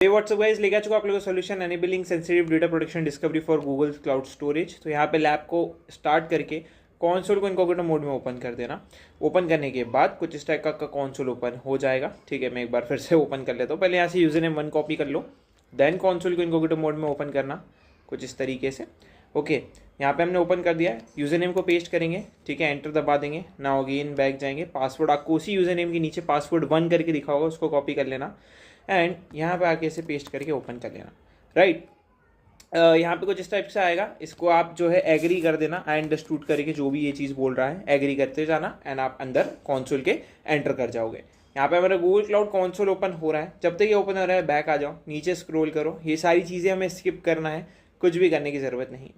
WhatsApp guys, लेके आ चुका आप लोगों का solution enabling sensitive data protection discovery for Google cloud storage. तो यहाँ पे लैब को स्टार्ट करके कॉन्सोल को इनकॉग्निटो मोड में ओपन कर देना। ओपन करने के बाद कुछ इस टाइप का कॉन्सोल ओपन हो जाएगा। ठीक है, मैं एक बार फिर से ओपन कर लेता हूँ। पहले यहाँ से यूजर नेम 1 कॉपी कर लो, देन कॉन्सोल को इनकॉग्निटो मोड में ओपन करना कुछ इस तरीके से। ओके, यहाँ पे हमने ओपन कर दिया है। यूजर नेम को पेस्ट करेंगे, ठीक है, एंटर दबा देंगे। नाउ अगेन बैक जाएंगे। पासवर्ड आपको उसी यूजर नेम के नीचे पासवर्ड 1 करके दिखा होगा, उसको कॉपी कर लेना एंड यहाँ पे आके इसे पेस्ट करके ओपन कर लेना। राइट, यहाँ पे कुछ इस टाइप से आएगा। इसको आप जो है एग्री कर देना। आई अंडरस्टूड करके जो भी ये चीज़ बोल रहा है एग्री करते जाना एंड आप अंदर कॉन्सोल के एंटर कर जाओगे। यहाँ पे हमारा गूगल क्लाउड कॉन्सोल ओपन हो रहा है। जब तक ये ओपन हो रहा है बैक आ जाओ, नीचे स्क्रॉल करो। ये सारी चीज़ें हमें स्किप करना है, कुछ भी करने की ज़रूरत नहीं।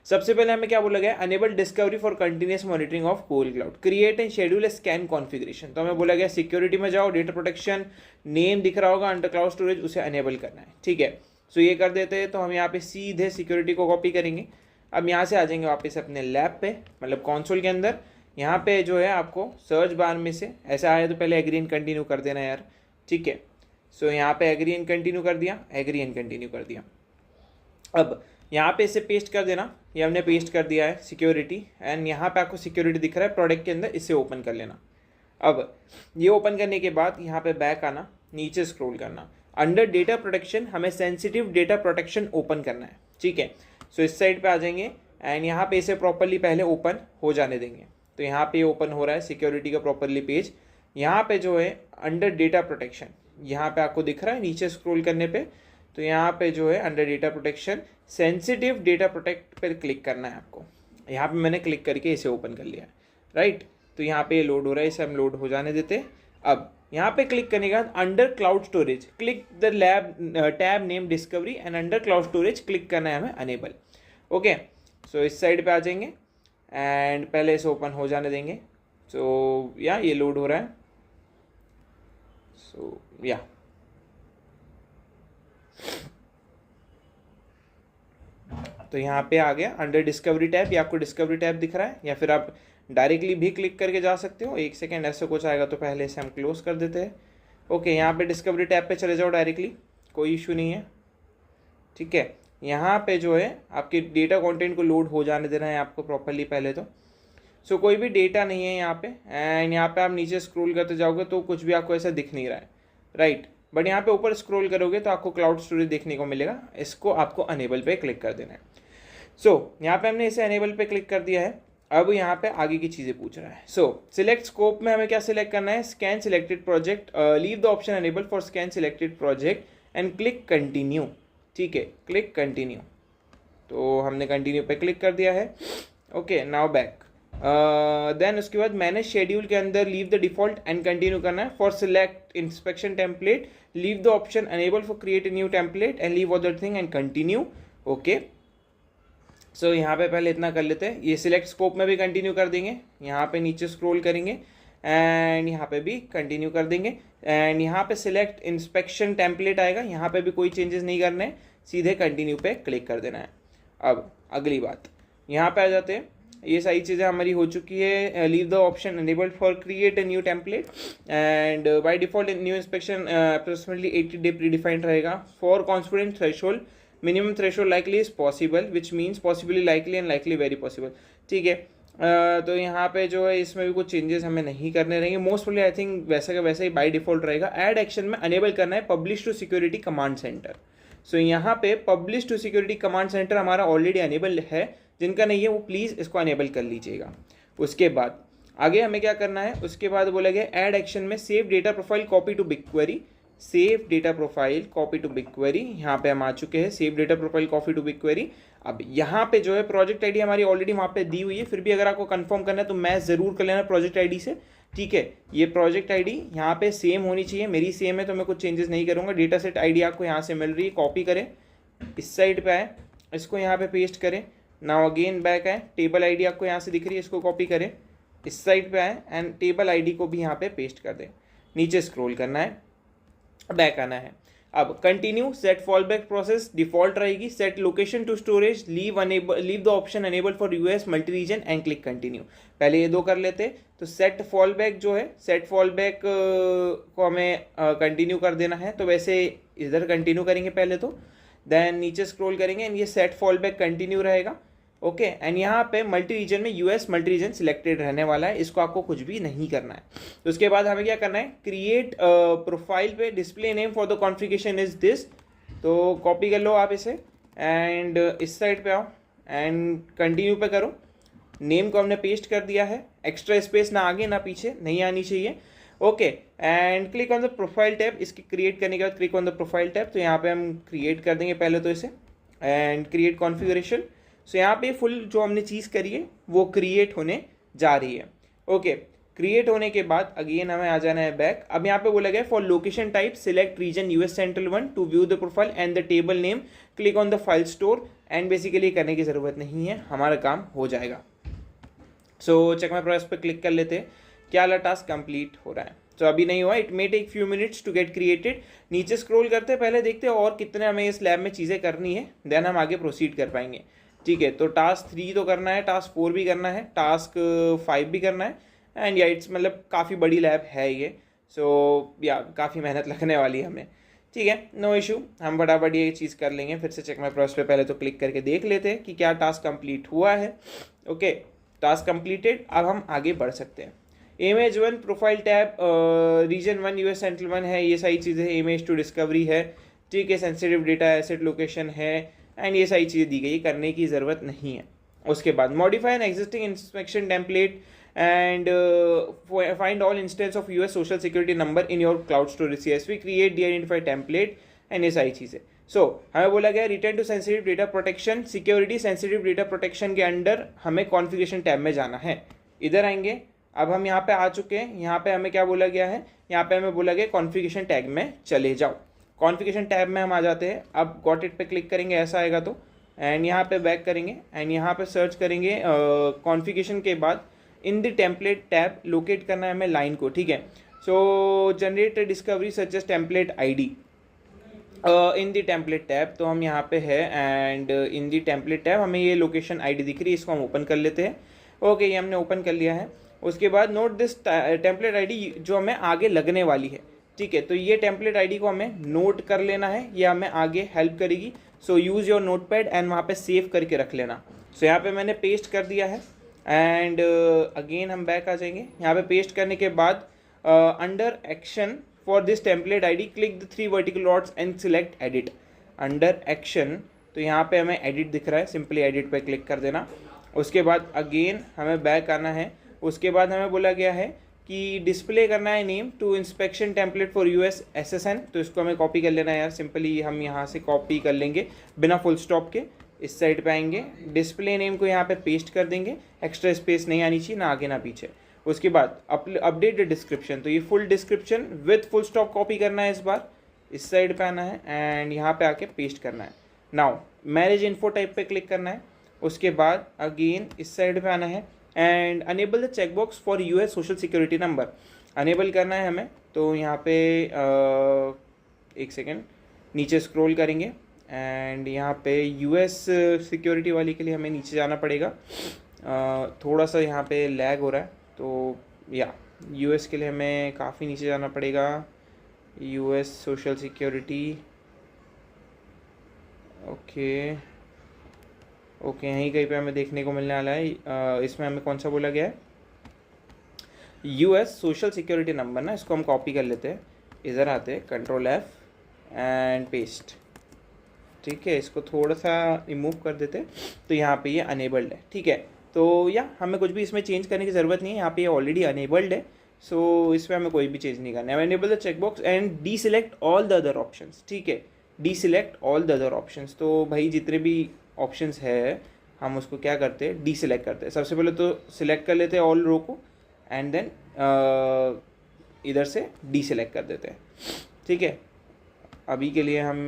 सबसे पहले हमें क्या बोला गया, enable discovery for continuous monitoring of Google cloud, create and schedule scan configuration. तो हमें बोला गया सिक्योरिटी में जाओ, डेटा प्रोटेक्शन नेम दिख रहा होगा अंडर क्लाउड स्टोरेज, उसे अनेबल करना है। ठीक है, सो ये कर देते हैं। तो हम यहाँ पे सीधे सिक्योरिटी को कॉपी करेंगे। अब यहाँ से आ जाएंगे वापस अपने लैब पे, मतलब कॉन्सोल के अंदर। यहाँ पे जो है आपको सर्च बार में से ऐसा आया तो पहले एग्री एंड कंटिन्यू कर देना यार। ठीक है, सो यहाँ पे एग्री एंड कंटिन्यू कर दिया, एग्री एंड कंटिन्यू कर दिया। अब यहाँ पे इसे पेस्ट कर देना। ये हमने पेस्ट कर दिया है सिक्योरिटी, एंड यहाँ पे आपको सिक्योरिटी दिख रहा है प्रोडक्ट के अंदर, इसे ओपन कर लेना। अब ये ओपन करने के बाद यहाँ पे बैक आना, नीचे स्क्रॉल करना। अंडर डेटा प्रोटेक्शन हमें सेंसिटिव डेटा प्रोटेक्शन ओपन करना है। ठीक है, सो इस साइड पे आ जाएंगे एंड यहाँ पे इसे प्रॉपरली पहले ओपन हो जाने देंगे। तो यहाँ पे ओपन हो रहा है सिक्योरिटी का प्रॉपरली पेज। यहाँ पे जो है अंडर डेटा प्रोटेक्शन, यहाँ पे आपको दिख रहा है नीचे स्क्रॉल करने पे। तो यहाँ पे जो है under data protection sensitive data protect पर क्लिक करना है आपको। यहाँ पे मैंने क्लिक करके इसे ओपन कर लिया। राइट, तो यहाँ पे लोड हो रहा है, इसे हम लोड हो जाने देते। अब यहाँ पे क्लिक करने के बाद under cloud storage click the lab tab name discovery and under cloud storage click करना है हमें अनेबल। ओके, सो इस साइड पे आ जाएंगे एंड पहले इसे ओपन हो जाने देंगे। सो या ये लोड हो रहा है। सो या तो यहाँ पे आ गया अंडर डिस्कवरी टैब। ये आपको डिस्कवरी टैब दिख रहा है, या फिर आप डायरेक्टली भी क्लिक करके जा सकते हो। एक सेकेंड ऐसे कुछ आएगा तो पहले इसे हम क्लोज कर देते हैं। ओके, यहाँ पे डिस्कवरी टैब पे चले जाओ डायरेक्टली, कोई इशू नहीं है। ठीक है, यहाँ पे जो है आपके डेटा कंटेंट को लोड हो जाने देना है आपको प्रॉपरली पहले तो। सो कोई भी डेटा नहीं है यहाँ पे, एंड यहाँ पे आप नीचे स्क्रॉल करते जाओगे तो कुछ भी आपको ऐसा दिख नहीं रहा है। राइट, बट यहाँ पे ऊपर स्क्रॉल करोगे तो आपको क्लाउड स्टोरेज देखने को मिलेगा। इसको आपको अनेबल पे क्लिक कर देना है। सो यहाँ पे हमने इसे अनेबल पे क्लिक कर दिया है। अब यहाँ पे आगे की चीज़ें पूछ रहा है। सो सिलेक्ट स्कोप में हमें क्या सिलेक्ट करना है, scan selected project, leave the option enable for scan selected project and click continue. ठीक है, क्लिक कंटिन्यू। तो हमने कंटिन्यू पे क्लिक कर दिया है। Okay, now back. देन उसके बाद मैनेज शेड्यूल के अंदर leave the default and continue करना है। For select inspection template leave the option enable for create a new template and leave other thing and continue. Okay, so यहाँ पे पहले इतना कर लेते हैं। ये सिलेक्ट स्कोप में भी कंटिन्यू कर देंगे, यहाँ पे नीचे स्क्रॉल करेंगे एंड यहाँ पे भी कंटिन्यू कर देंगे। एंड यहाँ पे सिलेक्ट इंस्पेक्शन टेम्पलेट आएगा, यहाँ पे भी कोई चेंजेस नहीं करने, सीधे कंटिन्यू पे क्लिक कर देना है। अब अगली बात, यहाँ पे आ जाते हैं। ये सारी चीज़ें हमारी हो चुकी है। Leave the option enabled for create a new template and by default new inspection approximately 80 day predefined रहेगा। For confidence threshold minimum threshold likely is possible which means possibly likely and likely very possible. ठीक है, तो यहाँ पे जो है इसमें भी कुछ चेंजेस हमें नहीं करने रहेंगे। मोस्ट प्रोबेबली आई थिंक वैसा का वैसा ही बाय डिफॉल्ट रहेगा। ऐड एक्शन में अनेबल करना है publish to security command center. So यहाँ पे publish to security command center हमारा ऑलरेडी अनेबल है, जिनका नहीं है वो प्लीज़ इसको अनेबल कर लीजिएगा। उसके बाद आगे हमें क्या करना है, उसके बाद बोला गया ऐड एक्शन में save data profile copy to BigQuery, save data profile copy to BigQuery. यहाँ पे हम आ चुके हैं, save data profile copy to BigQuery. अब यहाँ पे जो है प्रोजेक्ट आईडी हमारी ऑलरेडी वहाँ पे दी हुई है, फिर भी अगर आपको कंफर्म करना है तो मैच ज़रूर कर लेना प्रोजेक्ट आईडी से। ठीक है, ये प्रोजेक्ट आईडी यहाँ पे सेम होनी चाहिए, मेरी सेम है तो मैं कुछ चेंजेस नहीं करूँगा। डेटा सेट आईडी आपको यहाँ से मिल रही है, कॉपी करें, इस साइड पे आए, इसको यहाँ पे पेस्ट करें। नाउ अगेन बैक आए, टेबल आईडी आपको यहाँ से दिख रही है, इसको कॉपी करें, इस साइड पे आए एंड टेबल आईडी को भी यहाँ पे पेस्ट कर दें। नीचे स्क्रॉल करना है, बैक आना है। अब continue, set fall back process default रहेगी, set location to storage, leave the option enable for US multi region and click continue. पहले ये दो कर लेते। तो सेट फॉल बैक जो है, सेट फॉल बैक को हमें कंटिन्यू कर देना है, तो वैसे इधर कंटिन्यू करेंगे पहले तो, देन नीचे स्क्रॉल करेंगे एंड ये सेट फॉल बैक कंटिन्यू रहेगा। ओके एंड यहाँ पे मल्टी रीजन में यूएस मल्टी रीजन सिलेक्टेड रहने वाला है, इसको आपको कुछ भी नहीं करना है। तो उसके बाद हमें क्या करना है, क्रिएट प्रोफाइल पे display name for the configuration is this, तो कॉपी कर लो आप इसे एंड इस साइड पे आओ एंड कंटिन्यू पे करो। नेम को हमने पेस्ट कर दिया है, एक्स्ट्रा स्पेस ना आगे ना पीछे नहीं आनी चाहिए। Okay and click on the profile tab, इसकी क्रिएट करने के बाद click on the profile tab, तो यहाँ पे हम क्रिएट कर देंगे पहले तो इसे एंड क्रिएट कॉन्फ़िगरेशन। सो यहाँ पे फुल जो हमने चीज़ करी है वो क्रिएट होने जा रही है। ओके क्रिएट होने के बाद अगेन हमें आ जाना है बैक। अब यहाँ पे बोला गया for location type select region US central 1 to view the profile and the table name, click on the file store and basically करने की ज़रूरत नहीं है, हमारा काम हो जाएगा। सो चेक माय प्रोग्रेस पे क्लिक कर लेते हैं, क्या वाला टास्क कंप्लीट हो रहा है। तो अभी नहीं हुआ, it may take few minutes to get created. नीचे स्क्रॉल करते हैं, पहले देखते हैं और कितने हमें इस लैब में चीज़ें करनी है, देन हम आगे प्रोसीड कर पाएंगे। ठीक है, तो टास्क 3 तो करना है, टास्क 4 भी करना है, टास्क 5 भी करना है एंड या इट्स मतलब काफ़ी बड़ी लैब है ये। सो या काफ़ी मेहनत लगने वाली है हमें। ठीक है, नो इशू, हम फटाफट ये चीज़ कर लेंगे। फिर से चेक माय प्रोग्रेस पे पहले तो क्लिक करके देख लेते हैं कि क्या टास्क कंप्लीट हुआ है। ओके टास्क कंप्लीटेड, अब हम आगे बढ़ सकते हैं। Image 1 profile tab, region 1 US central 1 है, ये सारी चीज़ें, इमेज 2 डिस्कवरी है। ठीक है, सेंसिटिव डेटा एसेट लोकेशन है एंड ये सारी चीज़ें दी गई, करने की ज़रूरत नहीं है। उसके बाद modify an existing inspection template and find all instance of US social security number in your cloud storage CSV, create de identify template and ये सारी चीज़ें। सो हमें बोला गया return to sensitive data protection security, sensitive data protection के under हमें configuration tab में जाना है। इधर आएंगे, अब हम यहाँ पे आ चुके हैं। यहाँ पे हमें क्या बोला गया है, यहाँ पे हमें बोला गया कॉन्फ़िगरेशन टैग में चले जाओ। कॉन्फ़िगरेशन टैब में हम आ जाते हैं। अब गॉट इट पे क्लिक करेंगे, ऐसा आएगा तो, एंड यहाँ पे बैक करेंगे एंड यहाँ पे सर्च करेंगे कॉन्फ़िगरेशन के बाद in the template tab locate करना है हमें लाइन को। ठीक है, so generate discovery such as template ID in the template tab, तो हम यहाँ पे है and in the template tab हमें ये लोकेशन आईडी दिख रही है, इसको हम ओपन कर लेते हैं। ओके ये हमने ओपन कर लिया है। उसके बाद नोट दिस टेम्पलेट आईडी जो हमें आगे लगने वाली है। ठीक है, तो ये टेम्पलेट आईडी को हमें नोट कर लेना है, ये हमें आगे हेल्प करेगी। So use your notepad and वहाँ पे सेव करके रख लेना। सो यहाँ पे मैंने पेस्ट कर दिया है एंड अगेन हम बैक आ जाएंगे। यहाँ पे पेस्ट करने के बाद under action for this template ID click the 3 vertical dots and select edit. Under action, तो यहाँ पे हमें एडिट दिख रहा है, सिंपली एडिट पे क्लिक कर देना। उसके बाद अगेन हमें बैक आना है। उसके बाद हमें बोला गया है कि डिस्प्ले करना है name to inspection template for US SSN, तो इसको हमें कॉपी कर लेना है यार, सिंपली हम यहाँ से कॉपी कर लेंगे बिना फुल स्टॉप के। इस साइड पे आएंगे, डिस्प्ले नेम को यहाँ पे पेस्ट कर देंगे, एक्स्ट्रा स्पेस नहीं आनी चाहिए ना आगे ना पीछे। उसके बाद अपडेट द डिस्क्रिप्शन, तो ये full description with full stop copy करना है, इस बार इस साइड पे आना है एंड यहाँ पे आके पेस्ट करना है। नाउ मैरिज इन्फो टाइप पे क्लिक करना है। उसके बाद अगेन इस साइड पे आना है and enable the checkbox for US social security number, enable करना है हमें। तो यहाँ पे एक सेकेंड नीचे स्क्रॉल करेंगे एंड यहाँ पे यूएस सिक्योरिटी वाली के लिए हमें नीचे जाना पड़ेगा। थोड़ा सा यहाँ पे लैग हो रहा है, तो या यूएस के लिए हमें काफ़ी नीचे जाना पड़ेगा। यूएस सोशल सिक्योरिटी, ओके यहीं कहीं पे हमें देखने को मिलने वाला है। इसमें हमें कौन सा बोला गया है, यूएस सोशल सिक्योरिटी नंबर ना, इसको हम कॉपी कर लेते हैं। इधर आते हैं, कंट्रोल एफ एंड पेस्ट। ठीक है, इसको थोड़ा सा रिमूव कर देते हैं, तो यहाँ पे ये अनेबल्ड है। ठीक है, तो या हमें कुछ भी इसमें चेंज करने की ज़रूरत नहीं है, यहाँ पे ये ऑलरेडी अनेबल्ड है। सो इसमें हमें कोई भी चेंज नहीं करना है। Enable the checkbox and deselect all the other options. ठीक है, deselect all the other options, तो भाई जितने भी ऑप्शंस है हम उसको क्या करते हैं, डी सिलेक्ट करते हैं। सबसे पहले तो सिलेक्ट कर लेते हैं ऑल रो को एंड देन इधर से डी सिलेक्ट कर देते हैं। ठीक है, अभी के लिए हम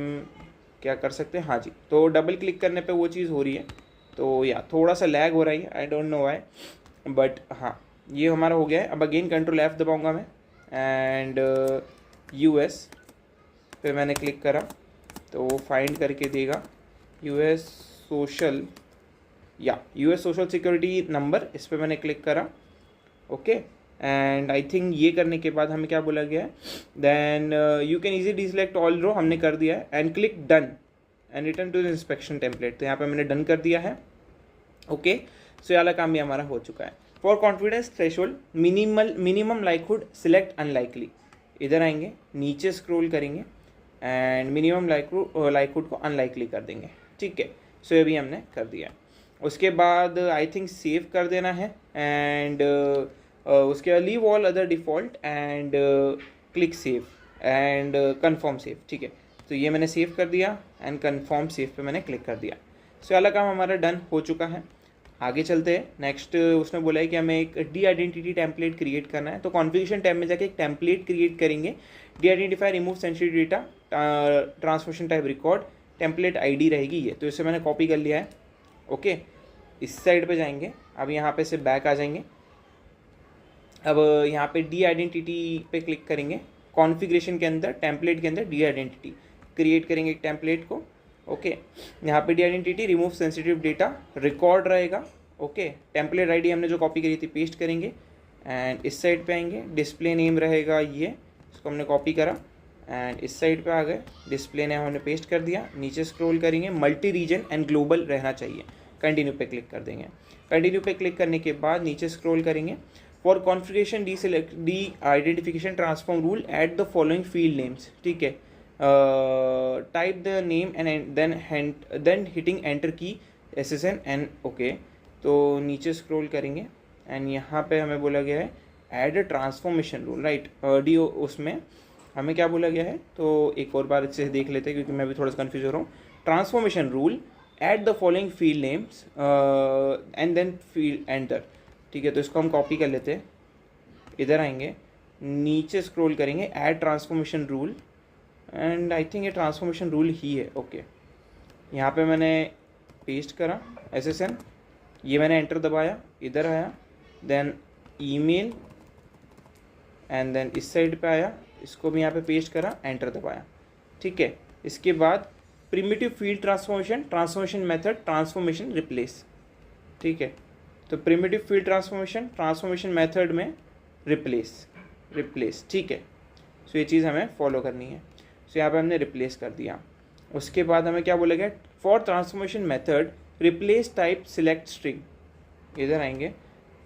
क्या कर सकते हैं, हाँ जी, तो डबल क्लिक करने पे वो चीज़ हो रही है, तो या थोड़ा सा लैग हो रही है, I don't know why, but हाँ ये हमारा हो गया है। अब अगेन कंट्रोल एफ दबाऊंगा मैं एंड यूएस पे मैंने क्लिक करा तो वो फाइंड करके देगा यूएस सोशल सिक्योरिटी नंबर, इस पर मैंने क्लिक करा। ओके, एंड आई थिंक ये करने के बाद हमें क्या बोला गया है, then you can easy deselect all row, हमने कर दिया है, and click done and return to the inspection template. तो यहाँ पे मैंने डन कर दिया है। ओके, सो ये वाला काम भी हमारा हो चुका है। For confidence threshold minimum likelihood select unlikely, इधर आएंगे, नीचे स्क्रॉल करेंगे एंड मिनिमम लाइकहुड को अनलाइकली कर देंगे। ठीक है, सो ये भी हमने कर दिया। उसके बाद आई थिंक सेव कर देना है एंड उसके बाद leave all other default and click save and confirm save. ठीक है, तो ये मैंने सेव कर दिया एंड कन्फर्म सेव पे मैंने क्लिक कर दिया। सो वाला काम हमारा डन हो चुका है। आगे चलते हैं। नेक्स्ट उसने बोला है कि हमें एक डी आइडेंटिटी टेम्पलेट क्रिएट करना है, तो कॉन्फ़िगरेशन टैब में जाके एक टेम्पलेट क्रिएट करेंगे। D identify remove sensitive data transformation type record template ID रहेगी ये, तो इसे मैंने कॉपी कर लिया है। ओके, इस साइड पे जाएंगे, अब यहाँ पे से बैक आ जाएंगे। अब यहाँ पे डी आइडेंटिटी पे क्लिक करेंगे, कॉन्फ़िगरेशन के अंदर टेम्पलेट के अंदर डी आइडेंटिटी क्रिएट करेंगे एक टेम्पलेट को। ओके, यहाँ पे D identity remove sensitive data record रहेगा। ओके, टेम्पलेट आईडी हमने जो कॉपी करी थी पेस्ट करेंगे एंड इस साइड पे आएंगे, डिस्प्ले नेम रहेगा ये, इसको हमने कॉपी करा एंड इस साइड पे आ गए, डिस्प्ले नेम हमने पेस्ट कर दिया। नीचे स्क्रॉल करेंगे, मल्टी रीजन एंड ग्लोबल रहना चाहिए, कंटिन्यू पे क्लिक कर देंगे। कंटिन्यू पे क्लिक करने के बाद नीचे स्क्रॉल करेंगे, for configuration de identification transform rule at the following field names. ठीक है, type the name and then hitting enter key SSN and okay. तो नीचे स्क्रॉल करेंगे एंड यहाँ पे हमें बोला गया है add transformation rule, right. D उसमें हमें क्या बोला गया है, तो एक और बार अच्छे से देख लेते हैं क्योंकि मैं भी थोड़ा सा कन्फ्यूज हो रहा हूँ। Transformation rule at the following field names and then field enter. ठीक है, तो इसको हम कॉपी कर लेते हैं, इधर आएंगे, नीचे स्क्रॉल करेंगे, add transformation rule and I think ये ट्रांसफॉर्मेशन रूल ही है। ओके, यहाँ पे मैंने पेस्ट करा SSN, ये मैंने एंटर दबाया, इधर आया, देन ईमेल एंड देन इस साइड पे आया, इसको भी यहाँ पे पेस्ट करा, एंटर दबाया। ठीक है, इसके बाद primitive field transformation method transformation replace. ठीक है, तो प्रिमिटिव फील्ड ट्रांसफॉर्मेशन मेथड में रिप्लेस। ठीक है, सो ये चीज़ हमें फॉलो करनी है। सो यहाँ पे हमने रिप्लेस कर दिया। उसके बाद हमें क्या बोला गया, for transformation method replace type select string, इधर आएंगे,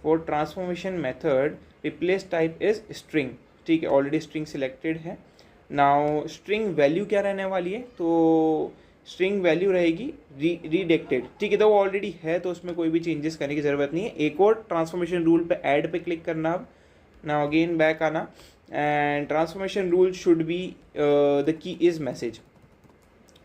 for transformation method replace type is string. ठीक है, ऑलरेडी स्ट्रिंग सिलेक्टेड है। नाउ स्ट्रिंग वैल्यू क्या रहने वाली है, तो स्ट्रिंग वैल्यू रहेगी रिडेक्टेड। ठीक है, तो वो ऑलरेडी है तो उसमें कोई भी चेंजेस करने की ज़रूरत नहीं है। एक और ट्रांसफॉर्मेशन रूल पे ऐड पे क्लिक करना, अब नाउ अगेन बैक आना and transformation rule should be the key is message,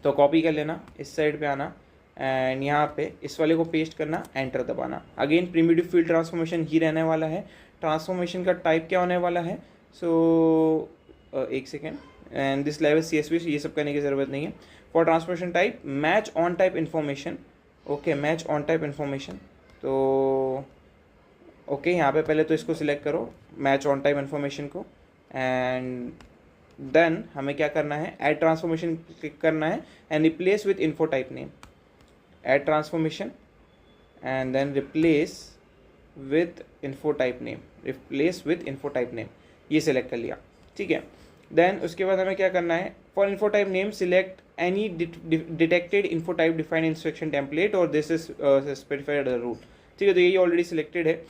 तो कॉपी कर लेना, इस साइड पे आना एंड यहाँ पे इस वाले को पेस्ट करना, एंटर दबाना। अगेन प्रिमिटिव फील्ड ट्रांसफॉर्मेशन ही रहने वाला है। ट्रांसफॉर्मेशन का टाइप क्या होने वाला है, सो एक second, and this level CSV, ये सब करने की ज़रूरत नहीं है। For transformation type match on type information. Okay, match on type information, तो ओके, यहाँ पे पहले तो इसको सिलेक्ट करो, मैच ऑन टाइप इन्फॉर्मेशन को, एंड देन हमें क्या करना है, ऐड ट्रांसफॉर्मेशन क्लिक करना है and replace with info type name, add transformation and then replace with info type name, ये सिलेक्ट कर लिया। ठीक है, देन उसके बाद हमें क्या करना है, for info type name select any detected info type defined instruction template और दिस इज स्पेसिफाइड रूट। ठीक है, तो यही ऑलरेडी सिलेक्टेड है।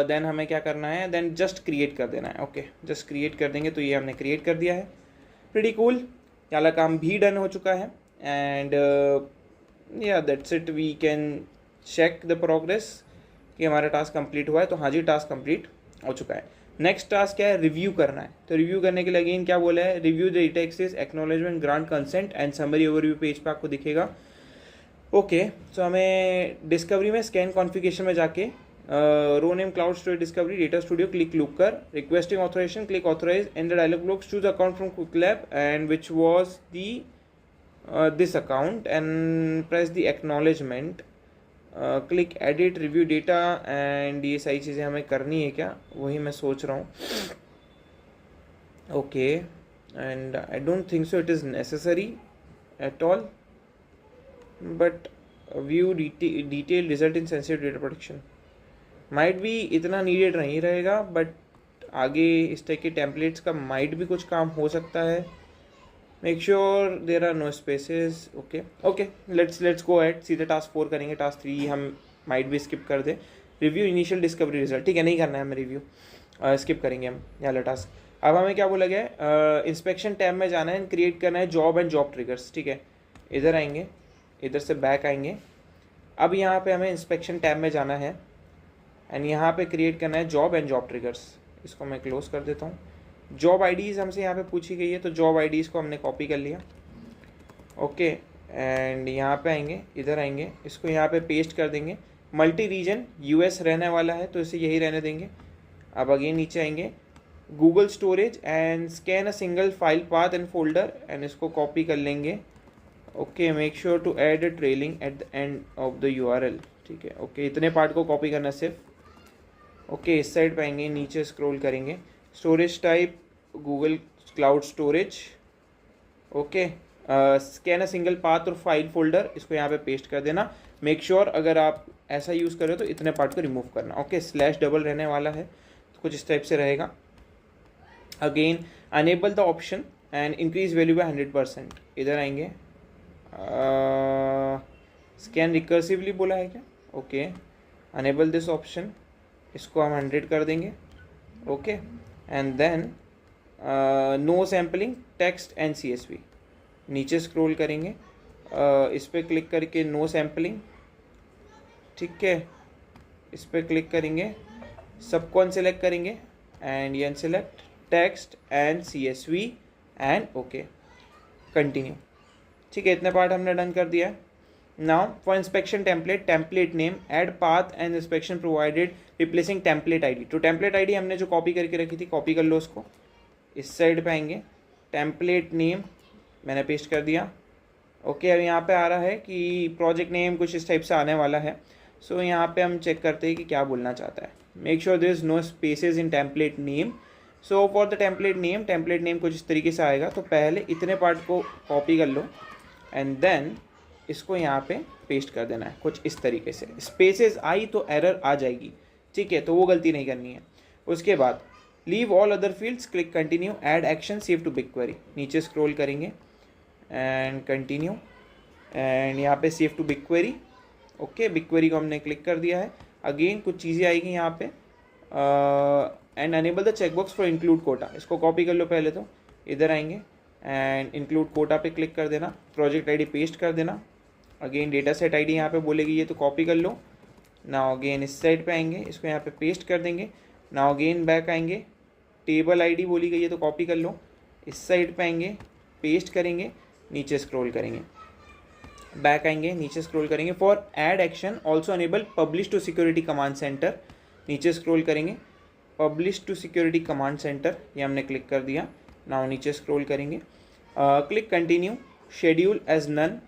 देन हमें क्या करना है, देन जस्ट क्रिएट कर देना है। ओके, जस्ट क्रिएट कर देंगे, तो ये हमने क्रिएट कर दिया है। प्रीटी कूल, ये वाला काम भी डन हो चुका है एंड या that's it. We can check the progress कि हमारा टास्क कंप्लीट हुआ है, तो हाँ जी, टास्क कंप्लीट हो चुका है। नेक्स्ट टास्क क्या है, रिव्यू करना है। तो रिव्यू करने के लिए अगेन क्या बोला है, review the data access acknowledgement grant consent and summary overview page पे आपको दिखेगा। ओके, तो हमें डिस्कवरी में स्कैन कॉन्फ़िगरेशन में जाके row name cloud storage discovery data studio click look कर requesting authorization click authorize in the dialog box choose account from quick lab and which was the this account and press the acknowledgement, click edit review data and ये सारी चीज़ें हमें करनी है क्या, वही मैं सोच रहा हूँ। Okay, and I don't think so it is necessary at all, but view detailed result in sensitive data protection might be इतना needed नहीं रहेगा, but आगे इस टाइप के टेम्पलेट्स का माइट भी कुछ काम हो सकता है. Make sure there are no spaces. Okay let's go at सीधे टास्क 4 करेंगे. टास्क 3 हम माइट भी स्किप कर दें. रिव्यू इनिशियल डिस्कवरी रिजल्ट, ठीक है, नहीं करना है हमें रिव्यू, स्किप करेंगे हम ये वाला टास्क. अब हमें क्या बोला गया है, इंस्पेक्शन टैब में जाना है, क्रिएट करना है जॉब एंड जॉब ट्रिगर्स. ठीक है, इधर आएंगे, इधर से बैक आएंगे. अब यहाँ पे हमें इंस्पेक्शन टैब में जाना है एंड यहाँ पे क्रिएट करना है जॉब एंड जॉब ट्रिगर्स. इसको मैं क्लोज कर देता हूँ. जॉब आईडीज़ हमसे यहाँ पे पूछी गई है, तो जॉब आईडीज़ को हमने कॉपी कर लिया. ओके एंड यहाँ पे आएंगे, इधर आएंगे, इसको यहाँ पे पेस्ट कर देंगे. मल्टी रीजन यूएस रहने वाला है तो इसे यही रहने देंगे. अब अगेन नीचे आएंगे, Google storage and scan a single file path and folder and इसको कॉपी कर लेंगे. Okay make sure to add a trailing at the end of the URL. ठीक है, ओके इतने पार्ट को कॉपी करना सिर्फ. ओके इस साइड पे आएंगे, नीचे स्क्रॉल करेंगे, storage type Google cloud storage. Okay scan a single path और फाइल फोल्डर, इसको यहाँ पे पेस्ट कर देना. मेक श्योर अगर आप ऐसा यूज़ करें तो इतने पार्ट को रिमूव करना. ओके स्लैश डबल रहने वाला है तो कुछ इस टाइप से रहेगा. Again enable the option and increase value by 100%. इधर आएंगे, स्कैन रिकर्सिवली बोला है क्या. ओके अनेबल दिस ऑप्शन, इसको हम 100 कर देंगे. Okay and then no sampling text and CSV. नीचे स्क्रॉल करेंगे, इस पर क्लिक करके नो सैम्पलिंग. ठीक है, इस पर क्लिक करेंगे, सबको अनसेलेक्ट करेंगे एंड ये unselect text and CSV and okay continue. ठीक है, इतने पार्ट हमने डन कर दिया है. Now for inspection template name add path and inspection provided replacing template ID. तो टेम्पलेट आईडी हमने जो कॉपी करके रखी थी, कॉपी कर लो उसको. इस साइड पे आएंगे, टेम्पलेट नेम मैंने पेस्ट कर दिया. ओके अब यहाँ पे आ रहा है कि प्रोजेक्ट नेम कुछ इस टाइप से आने वाला है. सो यहाँ पे हम चेक करते हैं कि क्या बोलना चाहता है. Make sure there is no spaces in template name. So for the template name कुछ इस तरीके से आएगा. तो पहले इतने पार्ट को कॉपी कर लो एंड देन इसको यहाँ पे पेस्ट कर देना है कुछ इस तरीके से. स्पेसेस आई तो एरर आ जाएगी. ठीक है, तो वो गलती नहीं करनी है. उसके बाद leave all other fields, click continue, add action, save to BigQuery. नीचे स्क्रॉल करेंगे एंड कंटिन्यू एंड यहाँ पे save to BigQuery. Okay BigQuery को हमने क्लिक कर दिया है. अगेन कुछ चीज़ें आएगी यहाँ पे and enable the checkbox for include quota. इसको कॉपी कर लो पहले. तो इधर आएंगे एंड इंक्लूड कोटा पे क्लिक कर देना, प्रोजेक्ट आईडी पेस्ट कर देना. अगेन डेटा सेट आईडी यहाँ पे बोलेगी ये, तो कॉपी कर लो. नाउ अगेन इस साइड पे आएंगे, इसको यहाँ पे पेस्ट कर देंगे. नाउ अगेन बैक आएंगे, टेबल आईडी बोली गई है तो कॉपी कर लो. इस साइड पे आएंगे, पेस्ट करेंगे, नीचे स्क्रॉल करेंगे, बैक आएंगे, नीचे स्क्रॉल करेंगे. For add action also enable publish to security command center. नीचे स्क्रॉल करेंगे, publish to security command center, ये हमने क्लिक कर दिया. नाउ नीचे स्क्रॉल करेंगे, click continue, schedule as none.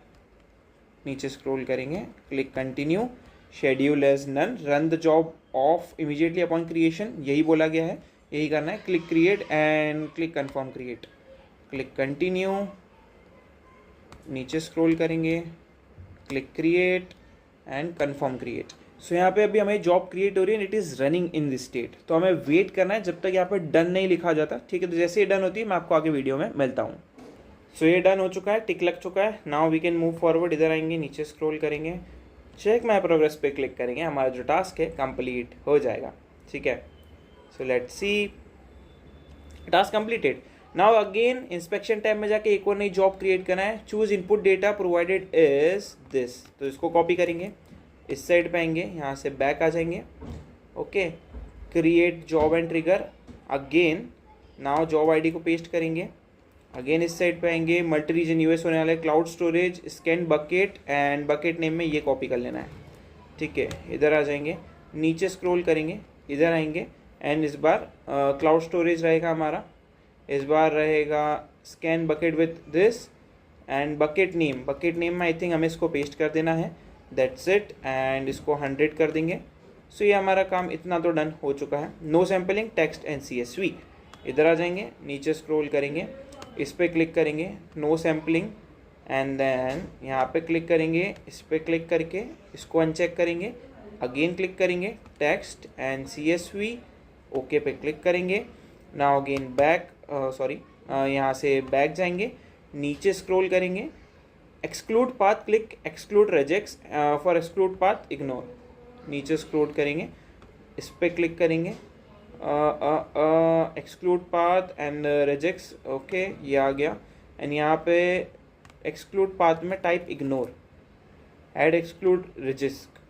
नीचे स्क्रॉल करेंगे, click continue, schedule as none, run the job of immediately upon creation. यही बोला गया है, यही करना है. Click create and click confirm create, click continue, नीचे स्क्रॉल करेंगे, click create and confirm create. So यहाँ पे अभी हमें जॉब क्रिएट हो रही है, it is running in this state. तो हमें वेट करना है जब तक यहाँ पे डन नहीं लिखा जाता. ठीक है, तो जैसे ही डन होती है मैं आपको आगे वीडियो में मिलता हूँ. सो ये डन हो चुका है, टिक लग चुका है. Now we can move forward. इधर आएंगे, नीचे स्क्रॉल करेंगे, चेक माई प्रोग्रेस पे क्लिक करेंगे. हमारा जो टास्क है कंप्लीट हो जाएगा. ठीक है, so let's see, task completed. Now again inspection tab में जाके एक और नई जॉब क्रिएट करना है. Choose input data provided is this. तो इसको कॉपी करेंगे, इस साइड पे आएंगे, यहाँ से बैक आ जाएंगे. Okay create job and trigger. Again now job ID को पेस्ट करेंगे. अगेन इस साइड पे आएंगे, मल्टी रीजन यूएस होने वाला है, cloud storage, scan bucket and bucket name में ये कॉपी कर लेना है. ठीक है, इधर आ जाएंगे, नीचे स्क्रॉल करेंगे, इधर आएंगे एंड इस बार क्लाउड स्टोरेज रहेगा हमारा. इस बार रहेगा scan bucket with this and bucket name में आई थिंक हमें इसको पेस्ट कर देना है. दैट्स इट एंड इसको 100 कर देंगे. सो ये हमारा काम इतना तो डन हो चुका है. No sampling text and CSV. इधर आ जाएंगे, नीचे स्क्रॉल करेंगे, इस पर क्लिक करेंगे, नो सैम्पलिंग, एंड देन यहाँ पे क्लिक करेंगे, इस पर क्लिक करके इसको अनचेक करेंगे, अगेन क्लिक करेंगे टेक्स्ट एंड CSV, ओके पे क्लिक करेंगे। नाउ अगेन बैक, सॉरी यहाँ से बैक जाएंगे, नीचे स्क्रॉल करेंगे, exclude path, click exclude rejects, for exclude path ignore, नीचे स्क्रॉल करेंगे, इस पर क्लिक करेंगे, exclude path and rejects, okay ये आ गया। एंड यहाँ पे एक्सक्लूड पाथ में type ignore, add exclude rejects,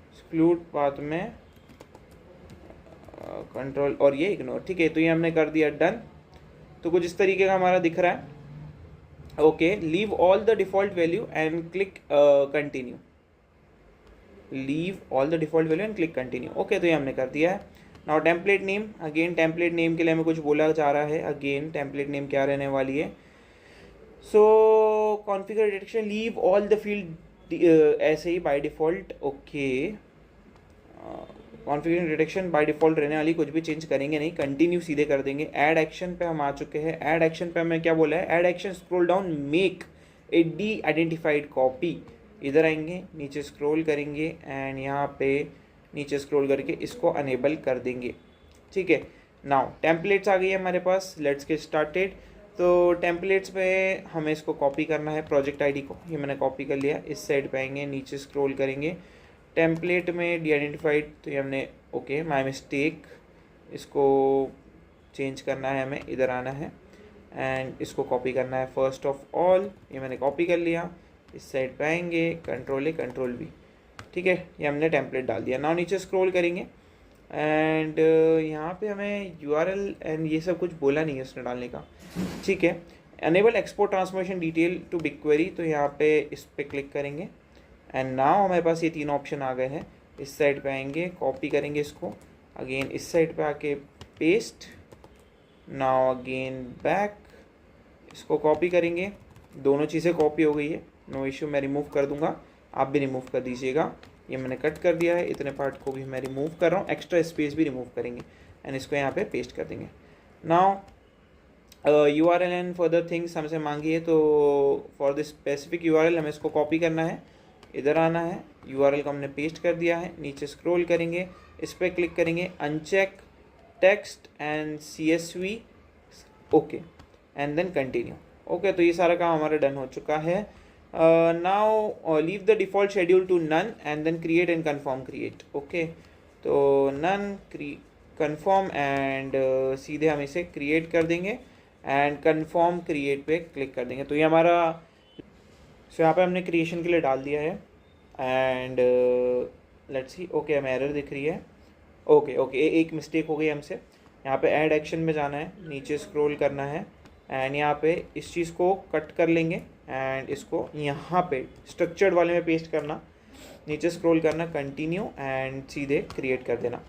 exclude path में कंट्रोल और ये इग्नोर, ठीक है। तो ये हमने कर दिया डन। तो कुछ इस तरीके का हमारा दिख रहा है। Okay, leave all the default value and click continue, leave all the default value and click continue, okay. तो ये हमने कर दिया है। Now template name, again template name के लिए हमें कुछ बोला जा रहा है। अगेन टेम्पलेट नेम क्या रहने वाली है, so configure detection, leave all the field ऐसे ही by default, okay. Configure detection by default रहने वाली, कुछ भी चेंज करेंगे नहीं, कंटिन्यू सीधे कर देंगे। ऐड एक्शन पे हम आ चुके हैं। ऐड एक्शन पे हमें क्या बोला है, add action scroll down, make A D identified copy, इधर आएंगे, नीचे स्क्रॉल करेंगे एंड यहाँ पे नीचे स्क्रॉल करके इसको अनेबल कर देंगे, ठीक है। नाउ टेम्पलेट्स आ गई है हमारे पास, लेट्स गेट स्टार्टेड। तो टेम्पलेट्स पे हमें इसको कॉपी करना है, प्रोजेक्ट आईडी को, ये मैंने कॉपी कर लिया। इस साइड पे आएंगे, नीचे स्क्रॉल करेंगे, टेम्पलेट में डी आइडेंटिफाइड, तो ये हमने ओके माय मिस्टेक, इसको चेंज करना है, हमें इधर आना है एंड इसको कॉपी करना है फर्स्ट ऑफ ऑल, ये मैंने कॉपी कर लिया। इस साइड पे आएंगे, कंट्रोल A कंट्रोल V, ठीक है, ये हमने टेम्पलेट डाल दिया। नाउ नीचे स्क्रॉल करेंगे एंड यहाँ पे हमें URL एंड ये सब कुछ बोला नहीं है उसने डालने का, ठीक है। Enable export transformation detail to BigQuery, तो यहाँ पे इस पर क्लिक करेंगे एंड नाउ हमारे पास ये 3 ऑप्शन आ गए हैं। इस साइड पे आएंगे, कॉपी करेंगे इसको, अगेन इस साइड पे आके पेस्ट, नाउ अगेन बैक, इसको कॉपी करेंगे, दोनों चीज़ें कॉपी हो गई है, नो इश्यू, मैं रिमूव कर दूंगा, आप भी रिमूव कर दीजिएगा। ये मैंने कट कर दिया है, इतने पार्ट को भी मैं रिमूव कर रहा हूँ, एक्स्ट्रा स्पेस भी रिमूव करेंगे एंड इसको यहाँ पे पेस्ट कर देंगे। Now URL and further things हमसे मांगी है, तो फॉर दिस स्पेसिफिक URL हमें इसको कॉपी करना है, इधर आना है, URL को हमने पेस्ट कर दिया है, नीचे स्क्रॉल करेंगे, इस पर क्लिक करेंगे, uncheck text and CSV, okay and then continue, okay. तो ये सारा काम हमारा डन हो चुका है। Now leave the default schedule to none and then create and confirm create, okay. तो नन कन्फर्म एंड सीधे हम इसे क्रिएट कर देंगे एंड कन्फर्म क्रिएट पे क्लिक कर देंगे। तो ये हमारा, सो यहाँ पे हमने क्रिएशन के लिए डाल दिया है एंड लेट्स सी, ओके हमें एरर दिख रही है, ओके एक मिस्टेक हो गई हमसे। यहाँ पे ऐड एक्शन में जाना है, नीचे स्क्रॉल करना है एंड यहाँ पे इस चीज़ को कट कर लेंगे एंड इसको यहाँ पे स्ट्रक्चर्ड वाले में पेस्ट करना, नीचे स्क्रॉल करना, कंटिन्यू एंड सीधे क्रिएट कर देना,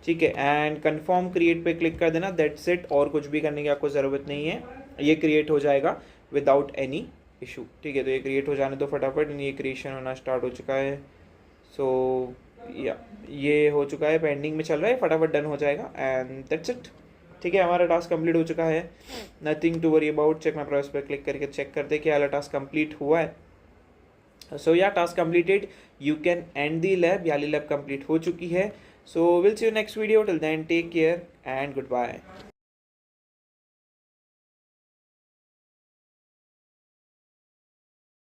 ठीक है। एंड कन्फर्म क्रिएट पे क्लिक कर देना, दैट्स इट, और कुछ भी करने की आपको ज़रूरत नहीं है, ये क्रिएट हो जाएगा विदाउट एनी इशू, ठीक है। तो ये क्रिएट हो जाने दो फटाफट, ये क्रिएशन होना स्टार्ट हो चुका है। सो या ये हो चुका है, पेंडिंग में चल रहा है, फटाफट डन हो जाएगा एंड दैट्स इट, ठीक है। हमारा टास्क कंप्लीट हो चुका है, nothing to worry about. Check my progress पर क्लिक करके चेक करते कि वाला टास्क कंप्लीट हुआ है। So your task completed, you can end the lab, याली लैब कंप्लीट हो चुकी है। So will see you next video, till then take care and good bye.